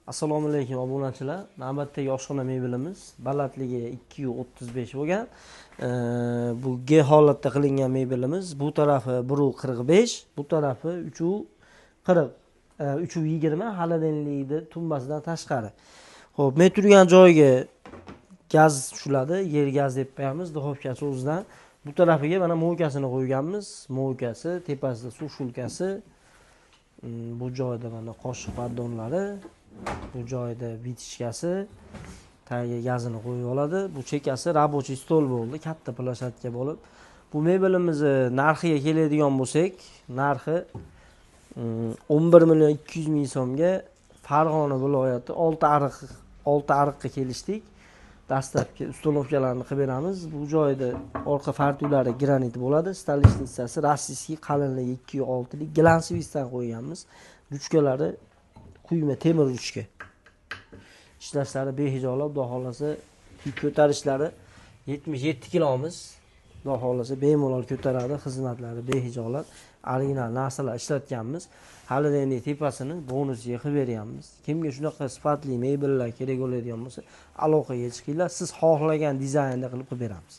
Assalomu alaykum obunachilar. Navbatdagi oshxona mebelimiz balandligi 2.35 bo'lgan. Bu G holatda qilingan mebelimiz. Bu tarafi 1.45, bu tarafi 3.40, 3.20 halogenlikni tumbasidan tashqari. Xo'p, men turgan joyga gaz tushiladi, yer gaz deb qo'yamiz, duxovkasi o'zidan. Bu tarafiga mana mo'ykasini qo'yganmiz. Mo'ykasi, tepasida suv shulkasi. Bu joyda mana qoshiq pardonlari, bu joyda bitishkasi, tagiga gazini qo'yib oladi. Bu chekasi рабочий stol bo'ldi, katta plashatka bo'lib. Bu mebelimizni narxiga keladigan bo'lsak, narxi 11 million 200 ming so'mga Farg'ona viloyati 6 ariqqa kelishdik. Dastlabki ustanovkalarni qilib beramiz. Bu joyda orqa fartuklari granit bo'ladi. Stolishnicasi rossiyskiy qalinligi 2.6 lik glansivistdan qo'yganmiz. Ruchkalari quyma temir ruchka. Ishlashlari behijolat, xudo xolasa ko'tarishlari 77 kilomiz. Xudo xolasa bemalol ko'taradi, xizmatlari behijolat, original narsalar ishlatganmiz. Hali endi tepasini bonusga qilib berganmiz. Kimga shunaqa sifatli mebellar kerak bo'ladigan bo'lsa, aloqaga chiqinglar. Siz xohlagan dizaynda qilib beramiz.